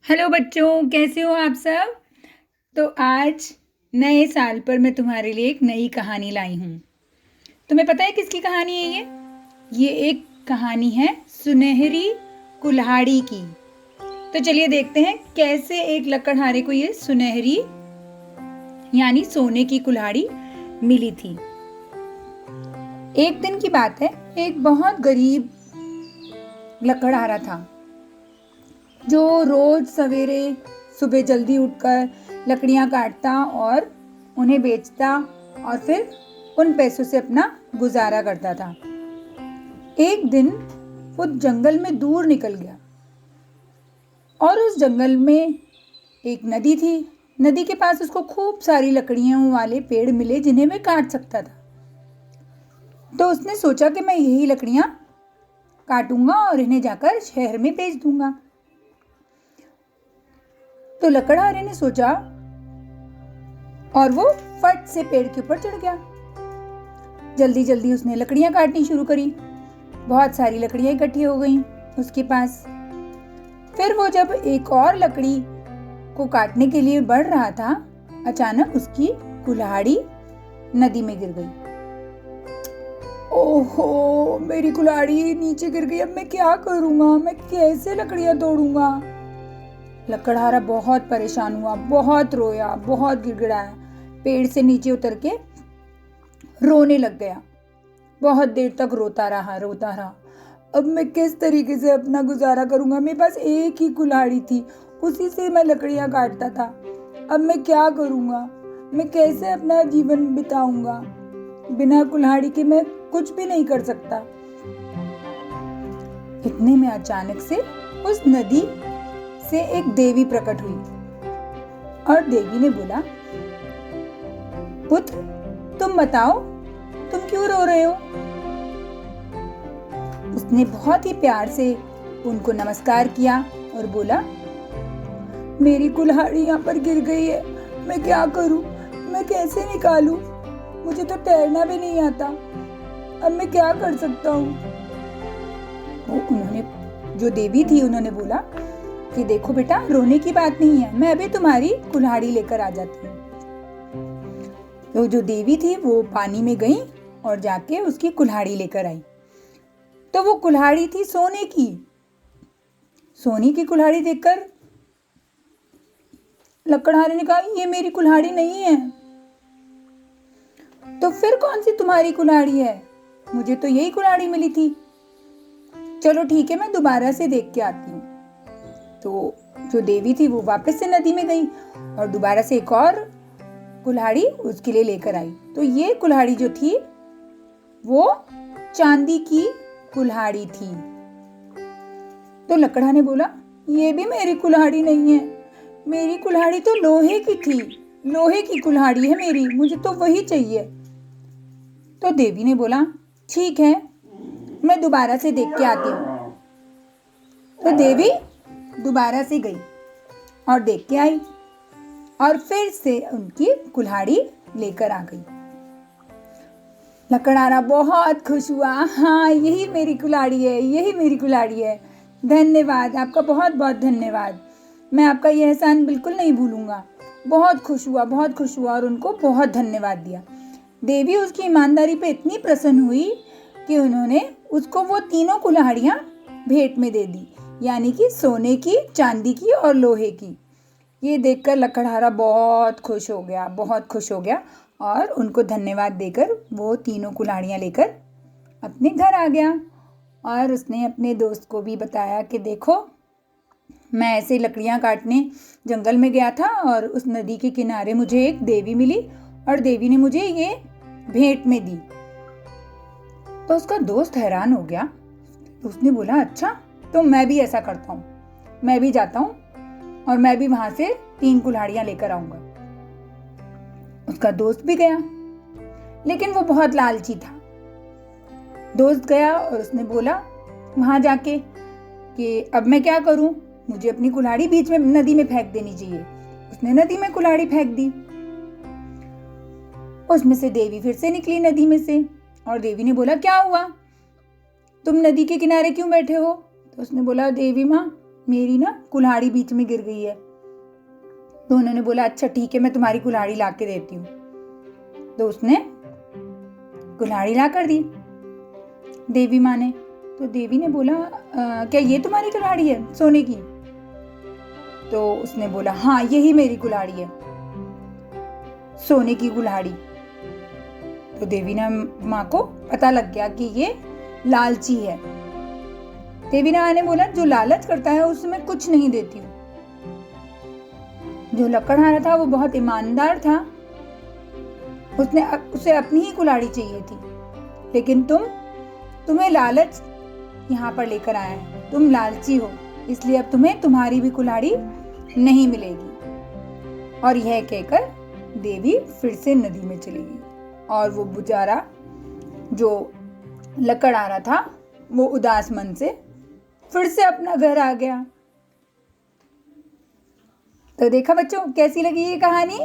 Hello बच्चों, कैसे हो आप सब। तो आज नए साल पर मैं तुम्हारे लिए एक नई कहानी लाई हूँ। तुम्हें पता है किसकी कहानी है ये एक कहानी है सुनहरी कुल्हाड़ी की। तो चलिए देखते हैं कैसे एक लकड़हारे को ये सुनहरी यानी सोने की कुल्हाड़ी मिली थी। एक दिन की बात है, एक बहुत गरीब लकड़हारा था जो रोज सवेरे सुबह जल्दी उठकर लकड़ियां काटता और उन्हें बेचता और फिर उन पैसों से अपना गुजारा करता था। एक दिन वो जंगल में दूर निकल गया और उस जंगल में एक नदी थी। नदी के पास उसको खूब सारी लकड़ियों वाले पेड़ मिले जिन्हें मैं काट सकता था। तो उसने सोचा कि मैं यही लकड़ियां काटूंगा और इन्हें जाकर शहर में बेच दूंगा। तो लकड़हारे ने सोचा और वो फट से पेड़ के ऊपर चढ़ गया। जल्दी जल्दी उसने लकड़ियां काटनी शुरू करी। बहुत सारी लकड़ियां इकट्ठी हो गईं उसके पास। फिर वो जब एक और लकड़ी को काटने के लिए बढ़ रहा था, अचानक उसकी कुल्हाड़ी नदी में गिर गई। ओहो, मेरी कुल्हाड़ी नीचे गिर गई। अब मैं क्या करूंगा? मैं कैसे लकड़ियां तोड़ूंगा? लकड़हारा बहुत परेशान हुआ, बहुत रोया, बहुत गिड़गिड़ाया। पेड़ से नीचे उतर के रोने लग गया। बहुत देर तक रोता रहा। अब मैं किस तरीके से अपना गुजारा करूंगा? मेरे पास एक ही कुल्हाड़ी थी, उसी से मैं लकड़ियां काटता था। अब मैं क्या करूंगा? मैं कैसे अपना जीवन बिताऊंगा? बिना कुल्हाड़ी के मैं कुछ भी नहीं कर सकता। इतने में अचानक से उस नदी से एक देवी प्रकट हुई और देवी ने बोला, पुत्र, तुम बताओ, तुम क्यों रो रहे हो? उसने बहुत ही प्यार से उनको नमस्कार किया और बोला, मेरी कुल्हाड़ी यहाँ पर गिर गई है। मैं क्या करूं? मैं कैसे निकालूं? मुझे तो तैरना भी नहीं आता। अब मैं क्या कर सकता हूँ? उन्होंने, जो देवी थी, उन्होंने बोला कि देखो बेटा, रोने की बात नहीं है, मैं अभी तुम्हारी कुल्हाड़ी लेकर आ जाती हूँ। तो जो देवी थी वो पानी में गई और जाके उसकी कुल्हाड़ी लेकर आई। तो वो कुल्हाड़ी थी सोने की। सोने की कुल्हाड़ी देखकर लकड़हारे ने कहा, ये मेरी कुल्हाड़ी नहीं है। तो फिर कौन सी तुम्हारी कुल्हाड़ी है? मुझे तो यही कुल्हाड़ी मिली थी। चलो ठीक है, मैं दोबारा से देख के आती हूँ। तो जो देवी थी वो वापस से नदी में गई और दोबारा से एक और कुल्हाड़ी उसके लिए लेकर आई। तो ये कुल्हाड़ी जो थी वो चांदी की कुल्हाड़ी थी। तो लकड़ा ने बोला, ये भी मेरी कुल्हाड़ी नहीं है। मेरी कुल्हाड़ी तो लोहे की थी। लोहे की कुल्हाड़ी है मेरी, मुझे तो वही चाहिए। तो देवी ने बोला, ठीक है, मैं दोबारा से देख के आती हूँ। तो देवी दोबारा से गई और देख के आई और फिर से उनकी कुल्हाड़ी लेकर आ गई। लकड़हारा बहुत खुश हुआ। हाँ, यही मेरी कुल्हाड़ी है, यही मेरी कुल्हाड़ी है। धन्यवाद, आपका बहुत बहुत धन्यवाद। मैं आपका यह एहसान बिल्कुल नहीं भूलूंगा। बहुत खुश हुआ और उनको बहुत धन्यवाद दिया। देवी उसकी ईमानदारी पे इतनी प्रसन्न हुई कि उन्होंने उसको वो तीनों कुल्हाड़ियाँ भेंट में दे दी, यानी कि सोने की, चांदी की और लोहे की। ये देखकर लकड़हारा बहुत खुश हो गया और उनको धन्यवाद देकर वो तीनों कुल्हाड़ियाँ लेकर अपने घर आ गया। और उसने अपने दोस्त को भी बताया कि देखो, मैं ऐसे लकड़ियाँ काटने जंगल में गया था और उस नदी के किनारे मुझे एक देवी मिली और देवी ने मुझे ये भेंट में दी। तो उसका दोस्त हैरान हो गया। उसने बोला, अच्छा, तो मैं भी ऐसा करता हूँ, मैं भी जाता हूँ और मैं भी वहां से 3 कुल्हाड़ियां लेकर आऊंगा। उसका दोस्त भी गया, लेकिन वो बहुत लालची था। दोस्त गया और उसने बोला वहां जाके कि अब मैं क्या करूं, मुझे अपनी कुल्हाड़ी बीच में नदी में फेंक देनी चाहिए। उसने नदी में कुल्हाड़ी फेंक दी। उसमें से देवी फिर से निकली नदी में से और देवी ने बोला, क्या हुआ, तुम नदी के किनारे क्यों बैठे हो? तो उसने बोला, देवी माँ, मेरी ना कुल्हाड़ी बीच में गिर गई है। तो उन्होंने बोला अच्छा ठीक है, मैं तुम्हारी कुल्हाड़ी ला के देती हूँ। तो उसने कुल्हाड़ी ला कर दी देवी माँ ने। तो देवी ने बोला क्या ये तुम्हारी कुल्हाड़ी है सोने की? तो उसने बोला हाँ यही मेरी कुल्हाड़ी है, सोने की कुल्हाड़ी। तो देवी ने माँ को पता लग गया कि ये लालची है। देवी माँ ने बोला जो लालच करता है उसमें कुछ नहीं देती हूँ। जो लकड़हारा था वो बहुत ईमानदार था, उसे अपनी ही कुल्हाड़ी चाहिए थी, लेकिन तुम्हें लालच यहाँ पर लेकर आया है, तुम लालची हो, इसलिए अब तुम्हें तुम्हारी भी कुल्हाड़ी नहीं मिलेगी। और यह कहकर देवी फिर से नदी में चली गई और वो बेचारा जो लकड़हारा था वो उदास मन से फिर से अपना घर आ गया। तो देखा बच्चों, कैसी लगी ये कहानी?